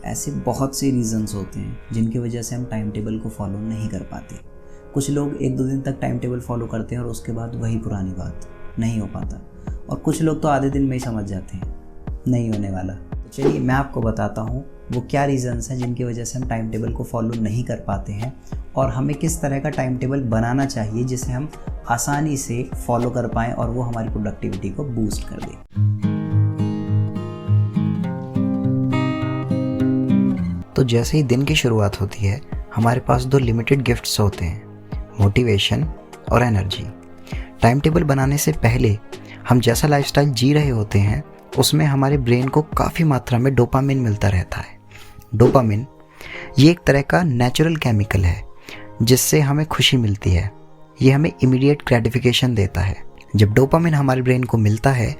ऐसे बहुत से रीज़न्स होते हैं जिनकी वजह से हम टाइम टेबल को फॉलो नहीं कर पाते। कुछ लोग 1-2 दिन तक टाइम टेबल फॉलो करते हैं और उसके बाद वही पुरानी बात, नहीं हो पाता। और कुछ लोग तो आधे दिन में ही समझ जाते हैं नहीं होने वाला। तो चलिए मैं आपको बताता हूँ वो क्या रीज़न्स हैं जिनकी वजह से हम टाइम टेबल को फॉलो नहीं कर पाते हैं और हमें किस तरह का टाइम टेबल बनाना चाहिए जिसे हम आसानी से फॉलो कर पाएँ और वो हमारी प्रोडक्टिविटी को बूस्ट कर दे। तो जैसे ही दिन की शुरुआत होती है हमारे पास 2 लिमिटेड गिफ्ट्स होते हैं, मोटिवेशन और एनर्जी। टाइम टेबल बनाने से पहले हम जैसा लाइफस्टाइल जी रहे होते हैं उसमें हमारे ब्रेन को काफ़ी मात्रा में डोपामिन मिलता रहता है। डोपामिन ये एक तरह का नेचुरल केमिकल है जिससे हमें खुशी मिलती है। ये हमें इमीडिएट ग्रेटिफिकेशन देता है। जब डोपामिन हमारे ब्रेन को मिलता है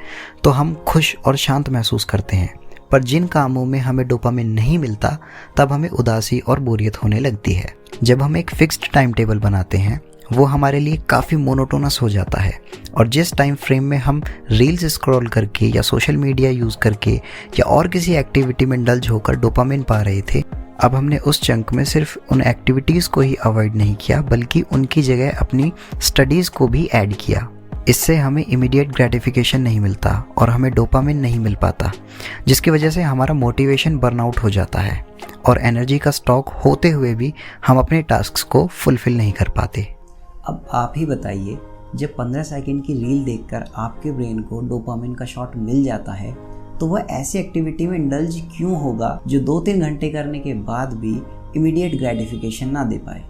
तो हम खुश और शांत महसूस करते हैं, पर जिन कामों में हमें डोपामिन नहीं मिलता तब हमें उदासी और बोरियत होने लगती है। जब हम एक फिक्स्ड टाइम टेबल बनाते हैं वो हमारे लिए काफ़ी मोनोटोनस हो जाता है और जिस टाइम फ्रेम में हम रील्स स्क्रॉल करके या सोशल मीडिया यूज़ करके या और किसी एक्टिविटी में इंडल्ज होकर डोपामिन पा रहे थे, अब हमने उस चंक में सिर्फ उन एक्टिविटीज़ को ही अवॉइड नहीं किया बल्कि उनकी जगह अपनी स्टडीज़ को भी ऐड किया। इससे हमें इमीडिएट ग्रेटिफिकेशन नहीं मिलता और हमें डोपामिन नहीं मिल पाता, जिसकी वजह से हमारा मोटिवेशन बर्नआउट हो जाता है और एनर्जी का स्टॉक होते हुए भी हम अपने टास्क्स को फुलफिल नहीं कर पाते। अब आप ही बताइए, जब 15 सेकंड की रील देखकर आपके ब्रेन को डोपामिन का शॉट मिल जाता है तो वह ऐसी एक्टिविटी में इंडल्ज क्यों होगा जो 2-3 घंटे करने के बाद भी इमीडिएट ग्रेटिफिकेशन ना दे पाए।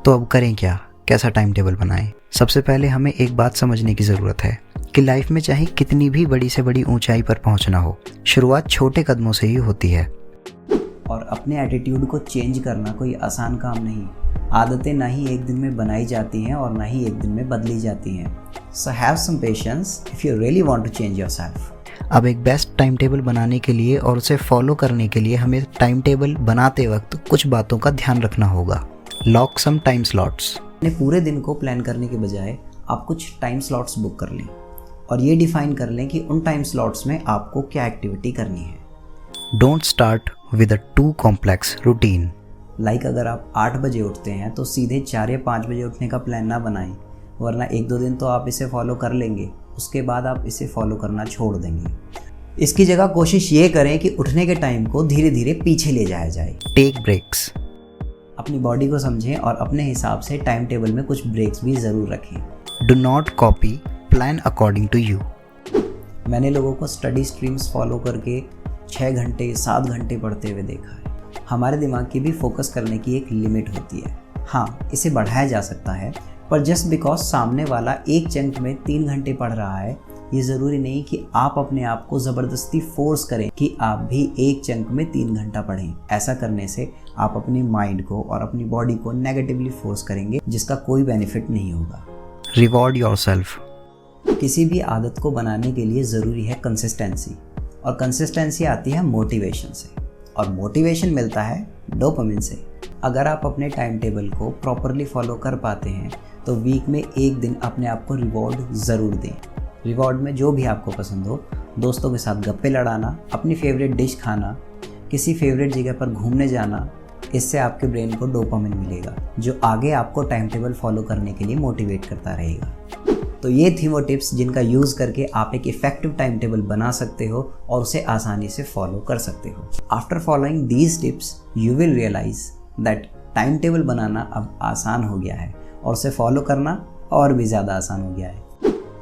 तो अब करें क्या, कैसा टाइम टेबल बनाएं? सबसे पहले हमें एक बात समझने की ज़रूरत है कि लाइफ में चाहे कितनी भी बड़ी से बड़ी ऊंचाई पर पहुंचना हो, शुरुआत छोटे कदमों से ही होती है। और अपने एटीट्यूड को चेंज करना कोई आसान काम नहीं। आदतें ना ही एक दिन में बनाई जाती हैं और ना ही एक दिन में बदली जाती हैं। So have some patience if you really want to change yourself. अब एक बेस्ट टाइम टेबल बनाने के लिए और उसे फॉलो करने के लिए हमें टाइम टेबल बनाते वक्त कुछ बातों का ध्यान रखना होगा। Lock some time slots. अपने पूरे दिन को प्लान करने के बजाय आप कुछ टाइम स्लॉट्स बुक कर लें और ये डिफाइन कर लें कि उन टाइम स्लॉट्स में आपको क्या एक्टिविटी करनी है। Don't start with a too complex routine. Like अगर आप 8 बजे उठते हैं तो सीधे 4 या 5 बजे उठने का प्लान ना बनाएं, वरना 1-2 दिन तो आप इसे फॉलो कर लेंगे, उसके बाद आप इसे फॉलो करना छोड़ देंगे। इसकी जगह कोशिश ये करें कि उठने के टाइम को धीरे धीरे पीछे ले जाया जाए। Take breaks. अपनी बॉडी को समझें और अपने हिसाब से टाइम टेबल में कुछ ब्रेक्स भी ज़रूर रखें। Do not copy, plan according to you. मैंने लोगों को स्टडी स्ट्रीम्स फॉलो करके 6 घंटे 7 घंटे पढ़ते हुए देखा है। हमारे दिमाग की भी फोकस करने की एक लिमिट होती है। हाँ, इसे बढ़ाया जा सकता है, पर जस्ट बिकॉज सामने वाला एक चंक में 3 घंटे पढ़ रहा है, ये ज़रूरी नहीं कि आप अपने आप को ज़बरदस्ती फोर्स करें कि आप भी एक चंक में 3 घंटा पढ़ें। ऐसा करने से आप अपने माइंड को और अपनी बॉडी को नेगेटिवली फोर्स करेंगे, जिसका कोई बेनिफिट नहीं होगा। Reward yourself. किसी भी आदत को बनाने के लिए ज़रूरी है कंसिस्टेंसी, और कंसिस्टेंसी आती है मोटिवेशन से, और मोटिवेशन मिलता है डोपामिन से। अगर आप अपने टाइम टेबल को प्रॉपरली फॉलो कर पाते हैं तो वीक में एक दिन अपने आप को रिवॉर्ड ज़रूर दें। रिवॉर्ड में जो भी आपको पसंद हो, दोस्तों के साथ गप्पे लड़ाना, अपनी फेवरेट डिश खाना, किसी फेवरेट जगह पर घूमने जाना, इससे आपके ब्रेन को डोपामिन मिलेगा जो आगे आपको टाइम टेबल फॉलो करने के लिए मोटिवेट करता रहेगा। तो ये थी वो टिप्स जिनका यूज़ करके आप एक इफेक्टिव टाइम टेबल बना सकते हो और उसे आसानी से फॉलो कर सकते हो। After following these tips you will realize that time table बनाना अब आसान हो गया है और उसे फॉलो करना और भी ज़्यादा आसान हो गया है।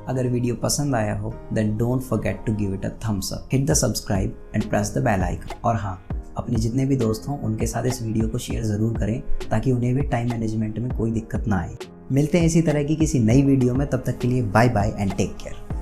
अगर वीडियो पसंद आया हो then don't forget to give it a thumbs up, hit the subscribe and press the bell icon. और हाँ, अपने जितने भी दोस्त हों उनके साथ इस वीडियो को शेयर ज़रूर करें ताकि उन्हें भी टाइम मैनेजमेंट में कोई दिक्कत ना आए। मिलते हैं इसी तरह की किसी नई वीडियो में, तब तक के लिए bye bye and take care.